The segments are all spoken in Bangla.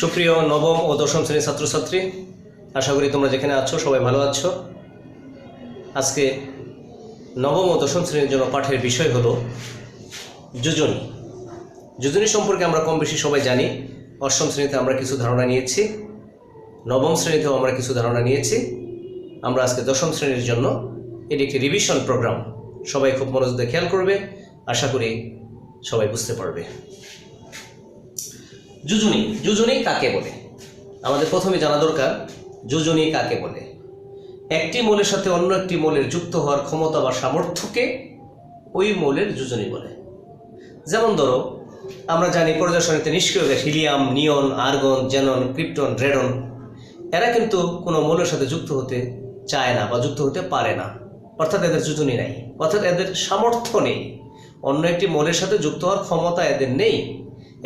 সুপ্রিয় নবম ও দশম শ্রেণীর ছাত্রছাত্রী, আশা করি তোমরা যেখানে আছো সবাই ভালো আছো। আজকে নবম ও দশম শ্রেণীর জন্য পাঠের বিষয় হলো যোজনী। যোজনী সম্পর্কে আমরা কম বেশি সবাই জানি। অষ্টম শ্রেণীতে আমরা কিছু ধারণা নিয়েছি, নবম শ্রেণীতেও আমরা কিছু ধারণা নিয়েছি। আমরা আজকে দশম শ্রেণীর জন্য এটি একটি রিভিশন প্রোগ্রাম। সবাই খুব মনোযোগ দিয়ে খেয়াল করবে, আশা করি সবাই বুঝতে পারবে। যোজনী, যোজনী কাকে বলে? আমাদের প্রথমে জানা দরকার যোজনী কাকে বলে। একটি মৌলের সাথে অন্য একটি মৌলের যুক্ত হওয়ার ক্ষমতা বা সামর্থ্যকে ওই মৌলের যোজনী বলে। যেমন ধরো, আমরা জানি পর্যায় সারণীতে নিষ্ক্রিয় গ্যাস হিলিয়াম, নিয়ন, আর্গন, জেনন, ক্রিপ্টন, রেডন, এরা কিন্তু কোনো মৌলের সাথে যুক্ত হতে চায় না বা যুক্ত হতে পারে না, অর্থাৎ এদের যোজনী নাই, অর্থাৎ এদের সামর্থ্য নেই। অন্য একটি মৌলের সাথে যুক্ত হওয়ার ক্ষমতা এদের নেই,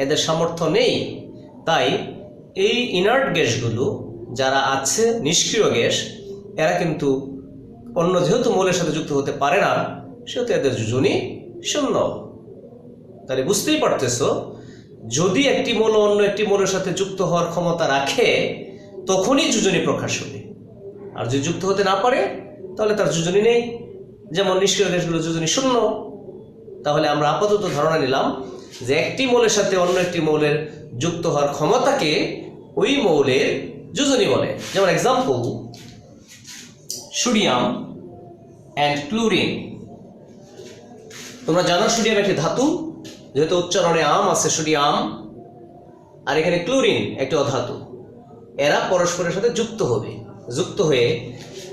এদের সামর্থ্য নেই। তাই এই ইনার্ট গ্যাসগুলো যারা আছে, নিষ্ক্রিয় গ্যাস, এরা কিন্তু অন্য যেহেতু মৌলের সাথে যুক্ত হতে পারে না, সেহেতু এদের যোজনী শূন্য। তাহলে বুঝতেই পারতেছো, যদি একটি মৌল অন্য একটি মৌলের সাথে যুক্ত হওয়ার ক্ষমতা রাখে তখনই যোজনী প্রকাশ হবে, আর যদি যুক্ত হতে না পারে তাহলে তার যোজনী নেই। যেমন নিষ্ক্রিয় গ্যাসগুলো যোজনী শূন্য। তাহলে আমরা আপাতত ধারণা নিলাম যে একটি মৌলের সাথে অন্য একটি মৌলের যুক্ত হওয়ার ক্ষমতাকে ওই মৌলের যোজনী বলে। যেমন এক্সাম্পল, সোডিয়াম অ্যান্ড ক্লোরিন। তোমরা জানো সোডিয়াম একটি ধাতু, যেহেতু উচ্চারণে আম আছে সোডিয়াম, আর এখানে ক্লোরিন একটি অধাতু। এরা পরস্পরের সাথে যুক্ত হবে, যুক্ত হয়ে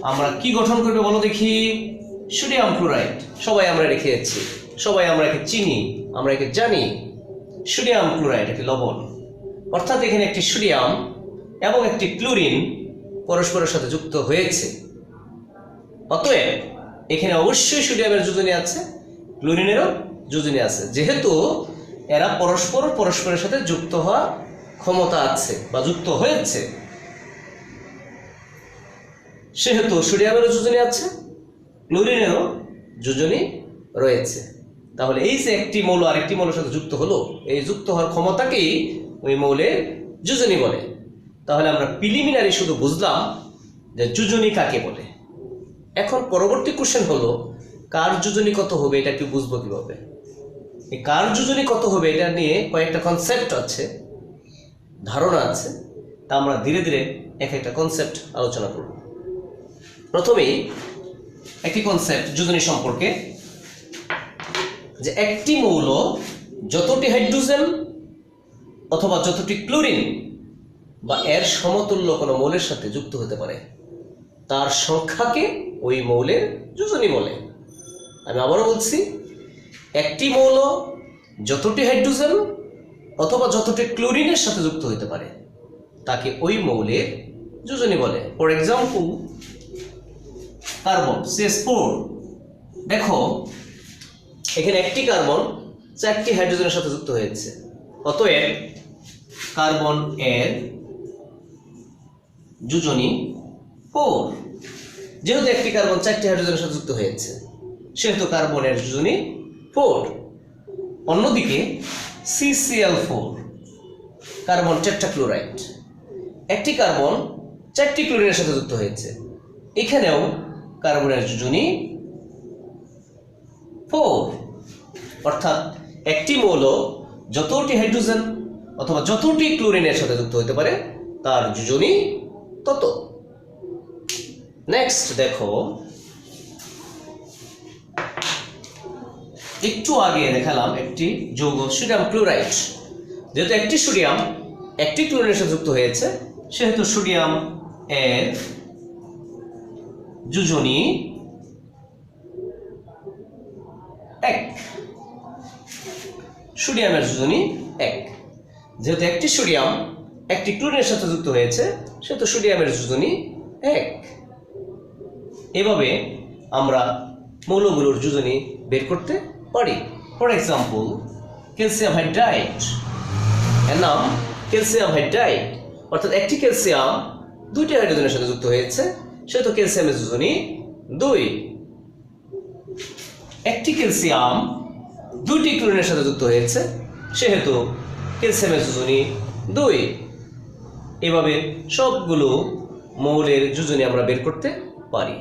আমরা কি গঠন করবে বলো দেখি? Sodium chloride. সবাই আমরা রেখেছি, সবাই আমরা একে চিনি, আমরা একে জানি। সোডিয়াম ক্লোরাইড একটি লবণ, অর্থাৎ এখানে একটি সোডিয়াম এবং একটি ক্লোরিন পরস্পরের সাথে যুক্ত হয়েছে। অতএব এখানে অবশ্যই সোডিয়ামের যোজনী আছে, ক্লোরিনেরও যোজনী আছে। যেহেতু এরা পরস্পরের সাথে যুক্ত হওয়ার ক্ষমতা আছে বা যুক্ত হয়েছে, সেহেতু সোডিয়ামেরও যোজনী আছে, ক্লোরিনেরও যোজনী রয়েছে। তাহলে এই যে একটি মৌল আরেকটি মৌলের সাথে যুক্ত হলো, এই যুক্ত হওয়ার ক্ষমতাকেই ওই মৌলের যোজনী বলে। তাহলে আমরা প্রিলিমিনারি শুধু বুঝলাম যে যোজনী কাকে বলে। এখন পরবর্তী কোশ্চেন হলো, কার যোজনী কত হবে এটা কি বুঝবো কিভাবে? এই কার যোজনী কত হবে এটা নিয়ে কয়েকটা কনসেপ্ট আছে, ধারণা আছে। তা আমরা ধীরে ধীরে এক একটা কনসেপ্ট আলোচনা করব। প্রথমেই একটি কনসেপ্ট যোজনী সম্পর্কে, যে একটি মৌল যতটি হাইড্রোজেন অথবা যতটি ক্লোরিন বা এর সমতুল্য কোনো মৌলের সাথে যুক্ত হতে পারে, তার সংখ্যাকে ওই মৌলের যোজনী বলে। আমি আবারও বলছি, একটি মৌল যতটি হাইড্রোজেন অথবা যতটি ক্লোরিনের সাথে যুক্ত হতে পারে তাকে ওই মৌলের যোজনী বলে। For example, carbon CH4। দেখো এখানে একটি কার্বন চারটি হাইড্রোজেনের সাথে যুক্ত হয়েছে, অতএব কার্বন এর যোজনী 4। যেহেতু একটি কার্বন চারটি হাইড্রোজেনের সাথে যুক্ত হয়েছে, সেহেতু কার্বনের যোজনী 4। অন্যদিকে CCl4, কার্বন টেট্রাক্লোরাইড, একটি কার্বন চারটি ক্লোরিনের সাথে যুক্ত হয়েছে, এখানেও কার্বনের যোজনী 4। অর্থাৎ একটি মৌল যতটি হাইড্রোজেন অথবা যতটি ক্লোরিনের সাথে যুক্ত হতে পারে তার যোজনী তত। নেক্সট দেখো, একটু আগে দেখালাম একটি যৌগ সোডিয়াম ক্লোরাইড। যেহেতু একটি সোডিয়াম একটি ক্লোরিনের সাথে যুক্ত হয়েছে, সেহেতু সোডিয়াম এর যোজনী 1। সোডিয়ামের যোজনী 1। যেহেতু একটি সোডিয়াম একটি ক্লোরিনের সাথে যুক্ত হয়েছে, সেহেতু সোডিয়ামের যোজনী 1। এভাবে আমরা মৌলগুলোর যোজনী বের করতে পারি। ফর এক্সাম্পল, ক্যালসিয়াম হাইড্রাইড, এর নাম ক্যালসিয়াম হাইড্রাইড, অর্থাৎ একটি ক্যালসিয়াম দুইটি হাইড্রোজেনের সাথে যুক্ত হয়েছে, সেহেতু ক্যালসিয়ামের যোজনী 2। একটি ক্যালসিয়াম দুইটি ক্লোরিনের সাথে যুক্ত হয়েছে, সেহেতু ক্যালসিয়ামের যোজনী 2। এভাবে সবগুলো মৌলের যোজনী আমরা বের করতে পারি।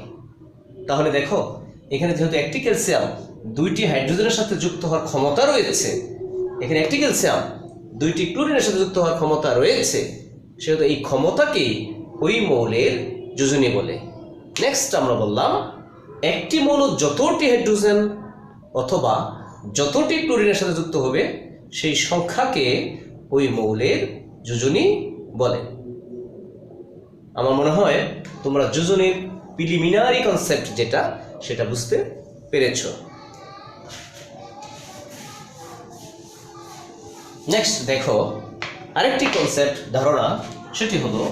তাহলে দেখো এখানে যেহেতু একটি ক্যালসিয়াম দুইটি হাইড্রোজেনের সাথে যুক্ত হওয়ার ক্ষমতা রয়েছে, এখানে একটি ক্যালসিয়াম দুইটি ক্লোরিনের সাথে যুক্ত হওয়ার ক্ষমতা রয়েছে, সেহেতু এই ক্ষমতাকেই ওই মৌলের যোজনী বলে। নেক্সট আমরা বললাম একটি মৌল যতটি হাইড্রোজেন অথবা যতটি ক্লোরিনের সাথে যুক্ত হবে সেই সংখ্যাকে ওই মৌলের যোজনী বলে। আমার মনে হয় তোমরা যোজনীর প্রিলিমিনারি কনসেপ্ট যেটা সেটা বুঝতে পেরেছ। নেক্সট দেখো আরেকটি কনসেপ্ট ধারণা, সেটি হলো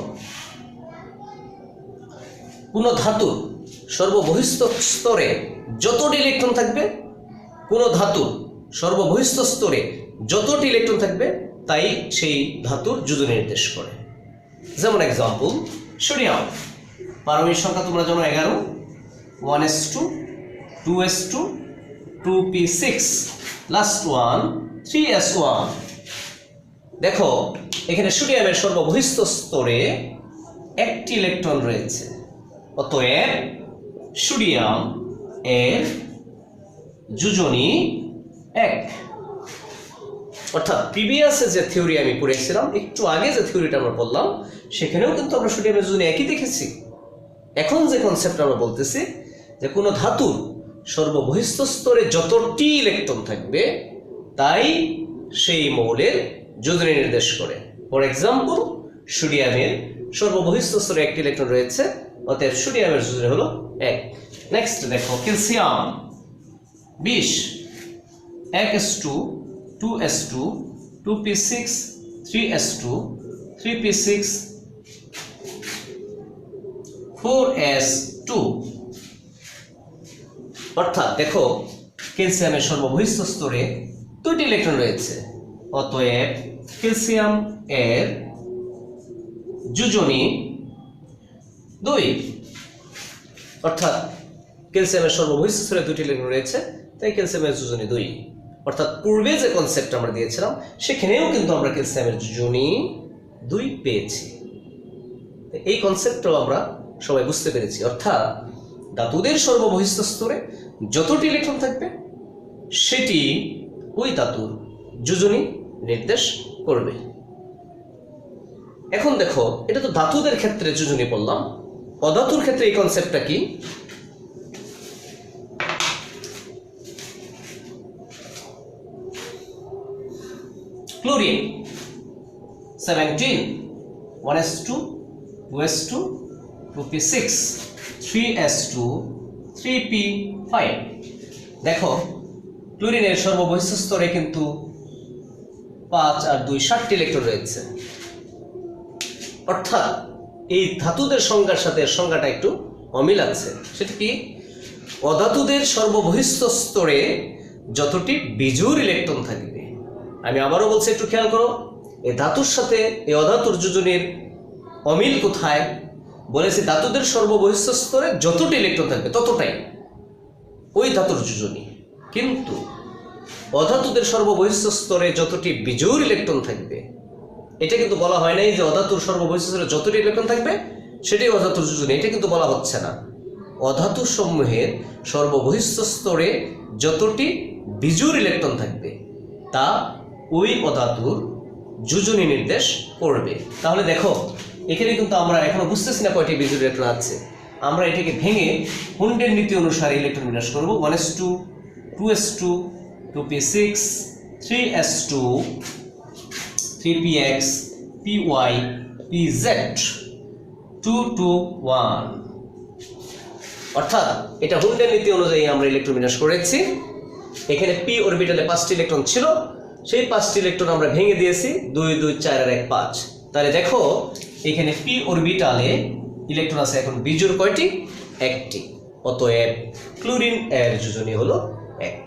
কোন ধাতুর সর্ববহিঃস্থ স্তরে যতটি ইলেকট্রন থাকবে, কোন ধাতুর সর্ববহিঃস্থ স্তরে যতটি ইলেকট্রন থাকবে তাই সেই ধাতুর যোজনী নির্দেশ করে। যেমন এক্সাম্পল সোডিয়াম, পারমাণবিক সংখ্যা তোমরা জানো 11, 1s2, 2s2, 2p6, last one 3s1। দেখো এখানে সোডিয়ামের সর্ববহিঃস্থ স্তরে একটি ইলেকট্রন রয়েছে, অতএব সোডিয়াম এর যোজনী 1। অর্থাৎ প্রিভিয়াসে যে থিওরি আমি পড়েছিলাম, একটু আগে যে থিওরিটা আমরা বললাম, সেখানেও কিন্তু আমরা সোডিয়ামের যোজনী একই দেখেছি। এখন যে কনসেপ্ট আমরা বলতেছি যে কোনো ধাতুর সর্ববহিঃস্থ স্তরে যতটি ইলেকট্রন থাকবে তাই সেই মৌলের যোজনী নির্দেশ করে। ফর এক্সাম্পল সোডিয়ামের সর্ববহিঃস্থ স্তরে একটি ইলেকট্রন রয়েছে, অতএব সোডিয়ামের যোজনী হলো 1। নেক্সট দেখো calcium 20, 1s2, 2s2, 2p6, 3s2, 3p6, 4s2। অর্থাৎ দেখো ক্যালসিয়ামের সর্ববহিঃস্থ স্তরে 2টি ইলেকট্রন রয়েছে, অতএব ক্যালসিয়াম এর যোজনী 2। অর্থাৎ ক্যালসিয়ামের সর্ববহিঃস্থ স্তরে 2টি ইলেকট্রন রয়েছে তাই ক্যালসিয়ামের যোজনী 2। অর্থাৎ পূর্বে যে কনসেপ্ট আমরা দিয়েছিলাম সেখানেও কিন্তু আমরা ক্যালসিয়ামের যোজনী 2 পেয়েছি। এই কনসেপ্টটাও আমরা সবাই বুঝতে পেরেছি। অর্থাৎ ধাতুদের সর্ববহিঃস্থ স্তরে যতটি ইলেকট্রন থাকবে সেটি ওই ধাতুর যোজনী নির্দেশ করবে। এখন দেখো এটা তো ধাতুদের ক্ষেত্রে যোজনী বললাম, অধাতুর ক্ষেত্রে এই কনসেপ্টটা কি? Chlorine 17, 1s2, 2s2, 2p6, 3s2, 3p5। দেখো ক্লোরিনের সর্ববহিঃস্থ স্তরে কিন্তু 5 আর 2 7টি ইলেকট্রন রয়েছে। অর্থাৎ এই ধাতুদের সংখ্যার সাথে সংখ্যাটা একটু অমিল আছে। সেটা কি? অধাতুদের সর্ববহিঃস্থ স্তরে যতটি বিজোড় ইলেকট্রন থাকবে, আমি আবারও বলছি একটু খেয়াল করো, এই ধাতুর সাথে এই অধাতুর যোজনীর অমিল কোথায়? বলেছি ধাতুদের সর্ববহিঃস্থ স্তরে যতটি ইলেকট্রন থাকবে ততটাই ওই ধাতুর যোজনী, কিন্তু অধাতুদের সর্ববহিঃস্থ স্তরে যতটি বিজোড় ইলেকট্রন থাকবে এটা কিন্তু বলা হয় নাই যে অধাতুর সর্ববহিঃস্থ স্তরে যতটি ইলেকট্রন থাকবে সেটাই অধাতুর যোজনী, এটা কিন্তু বলা হচ্ছে না। অধাতু সমূহের সর্ববহিঃস্থ স্তরে যতটি বিজোড় ইলেকট্রন থাকবে তা ওই অধাতুর যোজনী নির্দেশ করবে। তাহলে দেখো এখানে কিন্তু আমরা এখনো বুঝতেছি না কয়টি বিজোড় ইলেকট্রন আছে। আমরা এটাকে ভেঙে হুন্ডের নীতি অনুসারে ইলেকট্রন বিন্যাস করব। 1s2, 2s2, 2p6, 3s2, 3px, py, pz, 2 to 1। অর্থাৎ এটা হুন্ডের নীতি অনুযায়ী আমরা ইলেকট্রন বিন্যাস করেছি। এখানে p অরবিটালে 5টি ইলেকট্রন ছিল, সেই 5টি ইলেকট্রন আমরা ভেঙে দিয়েছি 2 2 4 আর 1 5। তাহলে দেখো এখানে p অরবিটালে ইলেকট্রন আছে এখন বিজোড় কয়টি? 1টি। অতএব ক্লোরিন এর যোজনী হলো 1।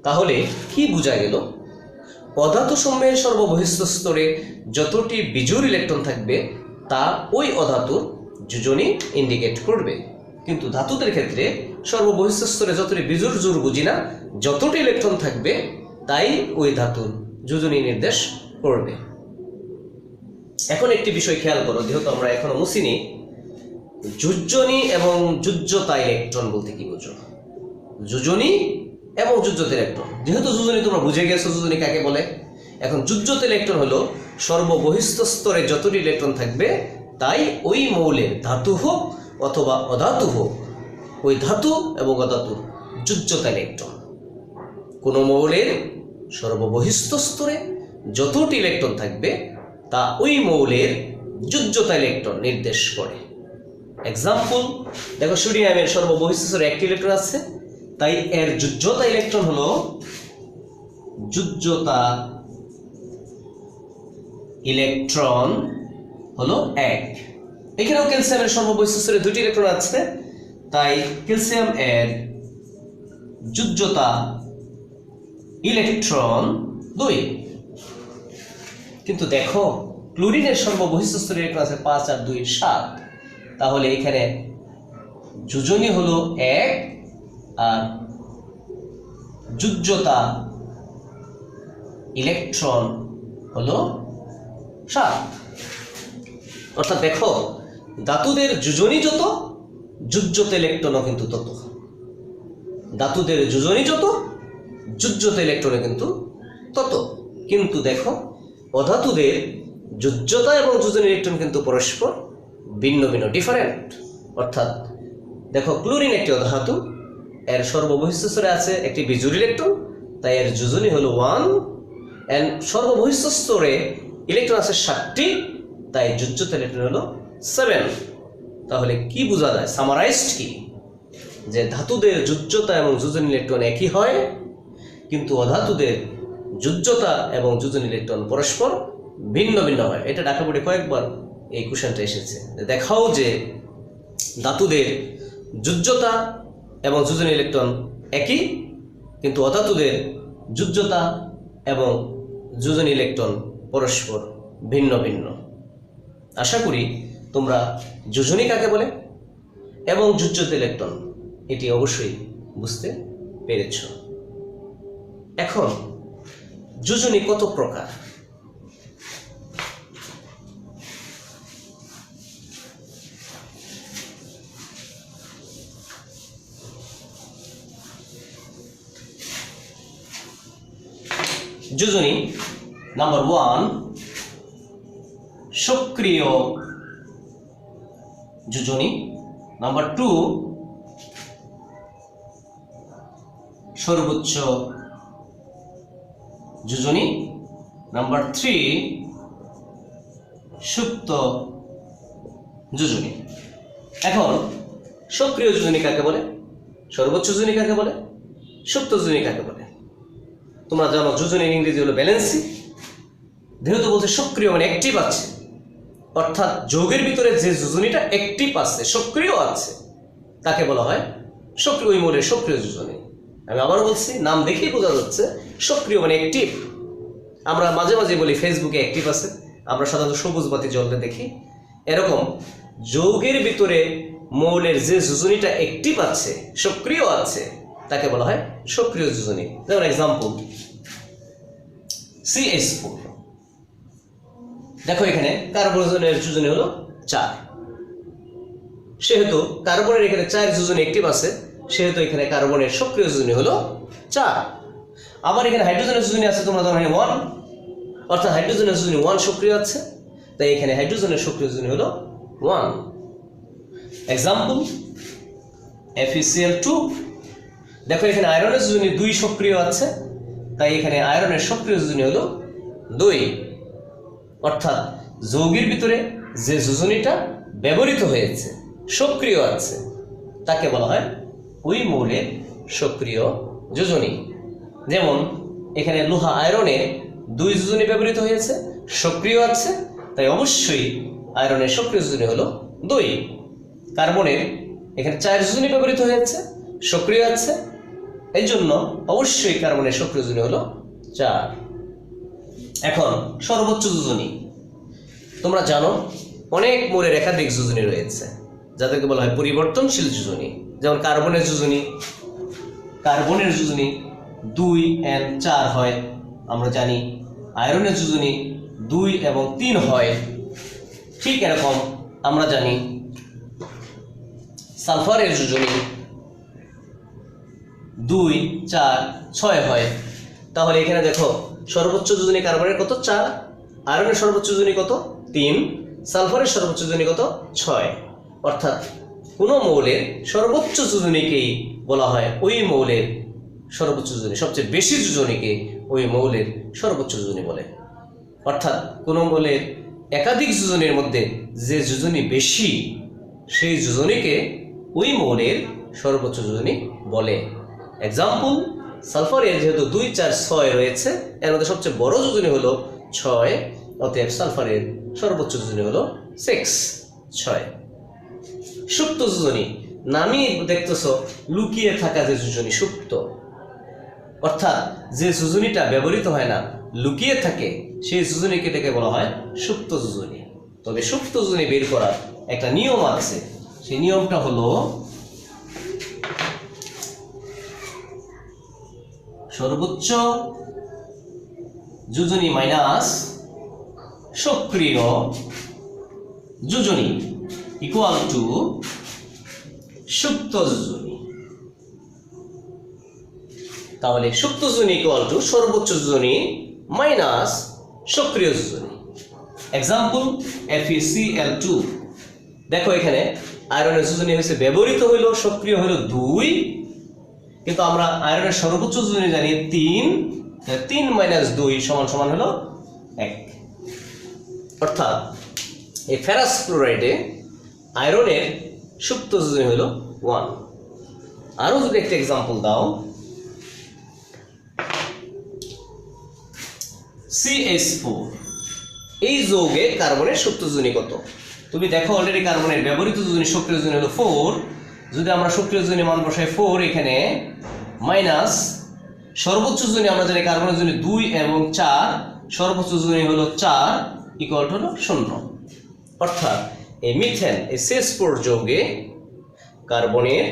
তাহলে কি বোঝা গেল? অধাতু সমূহের সর্ববহিঃস্থ স্তরে যতটি বিজোড় ইলেকট্রন থাকবে তা ওই অধাতুর যোজনী ইন্ডিকেট করবে, কিন্তু ধাতুদের ক্ষেত্রে সর্ববহিঃস্থ স্তরে যতটি বিজোড় জোর বুঝি না, যতটি ইলেকট্রন থাকবে তাই ওই ধাতুর যোজনী নির্দেশ করবে। এখন একটি বিষয় খেয়াল করো, যেহেতু আমরা এখনো মুছিনি, যোজনী এবং যোজ্যতা ইলেকট্রন বলতে কি বুঝো? যোজনী এবং যোজ্যতা ইলেকট্রন, যেহেতু যোজনী তোমরা বুঝে গেছো যোজনী কাকে বলে, এখন যোজ্যতা ইলেকট্রন হলো সর্ববহিস্থ স্তরে যতটি ইলেকট্রন থাকবে তাই ওই মৌলের ধাতু হোক অথবা অধাতু হোক, ওই ধাতু এবং অধাতুর যোজ্যতা ইলেকট্রন। কোনো মৌলের সর্ববহিস্থ স্তরে যতটি ইলেকট্রন থাকবে তা ওই মৌলের যোজ্যতা ইলেকট্রন নির্দেশ করে। এক্সাম্পল দেখো, সোডিয়ামের সর্ববহিস্থ স্তরে একটি ইলেকট্রন আছে, তাই এর যোজ্যতা ইলেকট্রন হলো যোজ্যতা ইলেকট্রন হলো 1। এখানেও ক্যালসিয়ামের সর্ববহিস্থ স্তরে দুটি ইলেকট্রন আছে, তাই ক্যালসিয়াম এর যোজ্যতা ইলেকট্রন 2। কিন্তু দেখো ক্লোরিনের সর্ববহিস্থ স্তরে ইলেকট্রন আছে 5 আর 2 7, তাহলে এখানে যোজনী হলো 1 আর যোজ্যতা ইলেকট্রন হলো 7। অর্থাৎ দেখো ধাতুদের যোজনী যত, যোজ্যতা ইলেকট্রনও কিন্তু তত। ধাতুদের যোজনী যত, যোজ্যতা ইলেকট্রনও কিন্তু তত। কিন্তু দেখো অধাতুদের যোজ্যতা এবং যোজনী ইলেকট্রন কিন্তু পরস্পর ভিন্ন ভিন্ন, ডিফারেন্ট। অর্থাৎ দেখো ক্লোরিন একটি অধাতু, এর সর্ববহিস্থ স্তরে আছে একটি বিজোড় ইলেকট্রন, তাই এর যোজনী হলো 1, এন্ড সর্ববহিস্থ স্তরে ইলেকট্রন আছে 7টি, তাই যোজ্যতা ইলেকট্রন হলো 7। তাহলে কি বোঝা যায়, সামারাইজড কি, যে ধাতুদের যোজ্যতা এবং যোজনী ইলেকট্রন একই হয়, কিন্তু অধাতুদের যোজ্যতা এবং যোজনী ইলেকট্রন পরস্পর ভিন্ন ভিন্ন হয়। এটা ঢাকা বোর্ডে কয়েকবার এই কোশ্চেনটা এসেছে, দেখাও যে ধাতুদের যোজ্যতা এবং যোজনী ইলেকট্রন একই, কিন্তু অধাতুদের যোজ্যতা এবং যোজনী ইলেকট্রন পরস্পর ভিন্ন ভিন্ন। আশা করি তোমরা যোজনী কাকে বলে এবং যোজ্যতা ইলেকট্রন এটি অবশ্যই বুঝতে পেরেছ। এখন যোজনী কত প্রকার? যোজনী নাম্বার 1 সক্রিয় যোজনী, নাম্বার 2 সর্বোচ্চ যোজনী, নাম্বার 3 সুপ্ত যোজনী। এখন সক্রিয় যোজনী কাকে বলে, সর্বোচ্চ যোজনী কাকে বলে, সুপ্ত যোজনী কাকে বলে? তোমরা জানো যোজনীর ইংরেজি হলো ব্যালেন্সি। যেহেতু বলছে সক্রিয় মানে অ্যাক্টিভ আছে, অর্থাৎ যৌগের ভিতরে যে যোজনীটা অ্যাক্টিভ আছে, সক্রিয় আছে, তাকে বলা হয় সক্রিয়, ওই মৌলের সক্রিয় যোজনী। আমি আবারও বলছি, নাম দেখেই বোঝা যাচ্ছে সক্রিয় মানে অ্যাক্টিভ। আমরা মাঝে মাঝে বলি ফেসবুকে অ্যাক্টিভ আছে, আমরা সাধারণত সবুজ বাতি জ্বলতে দেখি। এরকম যৌগের ভিতরে মৌলের যে যোজনীটা অ্যাক্টিভ আছে, সক্রিয় আছে, তাকে বলা হয় সক্রিয় যোজনী। যেমন এক্সাম্পল CH4, দেখো এখানে কার্বনের যোজনী হলো 4, সেহেতু কার্বনের এখানে 4 যোজনী অ্যাক্টিভ আছে, সেহেতু এখানে কার্বনের সক্রিয় যোজনী হলো 4। আবার এখানে হাইড্রোজেনের যোজনী আছে, তোমরা জানো 1, অর্থাৎ হাইড্রোজেনের যোজনী 1 সক্রিয় আছে, তাই এখানে হাইড্রোজেনের সক্রিয় যোজনী হলো 1। এক্সাম্পল FeCl2, দেখো এখানে আয়রনের যোজনী 2 সক্রিয় আছে, তাই এখানে আয়রনের সক্রিয় যোজনী হলো 2। অর্থাৎ যৌগের ভিতরে যে যোজনীটা ব্যবহৃত হয়েছে, সক্রিয় আছে, তাকে বলা হয় ওই মৌলের সক্রিয় যোজনী। যেমন এখানে লোহা আয়রনে 2 যোজনী ব্যবহৃত হয়েছে, সক্রিয় আছে, তাই অবশ্যই আয়রনের সক্রিয় যোজনী হলো 2। কার্বনের এখানে 4 যোজনী ব্যবহৃত হয়েছে, সক্রিয় আছে, এই জন্য অবশ্যই কার্বনের সক্রিয় যোজনী হলো 4। এখন সর্বোচ্চ যোজনী, তোমরা জানো অনেক মৌলের একাধিক যোজনী রয়েছে, যাদেরকে বলা হয় পরিবর্তনশীল যোজনী। যেমন কার্বনের যোজনী 2 and 4 হয়, আমরা জানি। আয়রনের যোজনী 2 এবং 3 হয়, ঠিক এরকম আমরা জানি সালফারের যোজনী 2, 4, 6 হয়। তাহলে এখানে দেখো সর্বোচ্চ যোজনী কার্বনের কত? 4, আয়রনের সর্বোচ্চ যোজনী কত? 3, সালফারের সর্বোচ্চ যোজনী কত? 6। অর্থাৎ কোনো মৌলের সর্বোচ্চ যোজনীকেই বলা হয় ওই মৌলের সর্বোচ্চ যোজনী, সবচেয়ে বেশি যোজনীকে ওই মৌলের সর্বোচ্চ যোজনী বলে। অর্থাৎ কোনো মৌলের একাধিক যোজনীর মধ্যে যে যোজনী বেশি সেই যোজনীকে ওই মৌলের সর্বোচ্চ যোজনী বলে। এক্সাম্পল, সালফারের যেহেতু 2, 4, 6 রয়েছে, এর মধ্যে সবচেয়ে বড় যোজনী হলো 6, অতএব সালফারের সর্বোচ্চ যোজনী হলো 6। সুপ্ত যোজনী, নামই দেখতেছ লুকিয়ে থাকা যে যোজনী সুপ্ত, অর্থাৎ যে যোজনীটা ব্যবহৃত হয় না, লুকিয়ে থাকে, সেই যোজনীকে থেকে বলা হয় সুপ্ত যোজনী। তবে সুপ্ত যোজনী বের করার একটা নিয়ম আছে, সেই নিয়মটা হলো সর্বোচ্চ যোজনী মাইনাস সক্রিয় যোজনী ইকুয়াল টু সুপ্ত যোজনী। তাহলে সুপ্ত যোজনী ইকুয়াল টু সর্বোচ্চ যোজনী মাইনাস সক্রিয় যোজনী। Example, FeCl2। দেখো এখানে আয়রনের যোজনী হয়েছে ব্যবহৃত হইল, সক্রিয় হইল 2, কিন্তু আমরা আয়রনের সর্বোচ্চ যোজনী জানি 3, 3 - 2 সমান হলো 1। অর্থাৎ এই ফেরাস ক্লোরাইডে আয়রনের সুপ্ত যোজনী হলো 1। আরো যদি একটা এক্সাম্পল দাও, CH4, এই যৌগে কার্বনের সুপ্ত যোজনী কত? তুমি দেখো অলরেডি কার্বনের ব্যবহৃত যোজনী সক্রিয় যোজনী হলো 4। যদি আমরা সক্রিয় যোজনী মান বসাই 4 এখানে, মাইনাস সর্বোচ্চ যোজনী আমরা জানি কার্বনের যোজনী 2 এবং 4, সর্বোচ্চ যোজনী হলো 4 ইকুয়াল টু হলো 0। অর্থাৎ এই মিথেন, এই CH4 যৌগে কার্বনের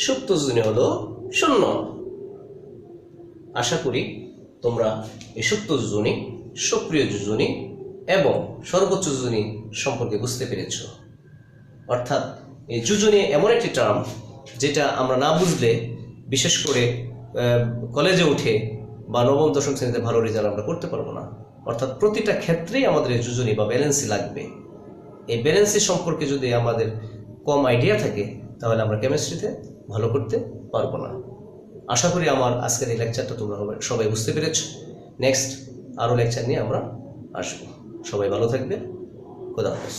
সুপ্ত যোজনী হলো 0। আশা করি তোমরা এই সুপ্ত যোজনী, সক্রিয় যোজনী এবং সর্বোচ্চ যোজনী সম্পর্কে বুঝতে পেরেছ। অর্থাৎ এই যোজনী এমন একটি টার্ম যেটা আমরা না বুঝলে, বিশেষ করে কলেজে উঠে বা নবম দশম শ্রেণীতে ভালো রেজাল্ট আমরা করতে পারবো না। অর্থাৎ প্রতিটা ক্ষেত্রেই আমাদের এই যোজনী বা ব্যালেন্সি লাগবে। এই ব্যালেন্সি সম্পর্কে যদি আমাদের কম আইডিয়া থাকে, তাহলে আমরা কেমিস্ট্রিতে ভালো করতে পারবো না। আশা করি আমার আজকের এই লেকচারটা তোমরা সবাই বুঝতে পেরেছ। নেক্সট আরও লেকচার নিয়ে আমরা আসবো। সবাই ভালো থাকবে। খোদা হাফেজ।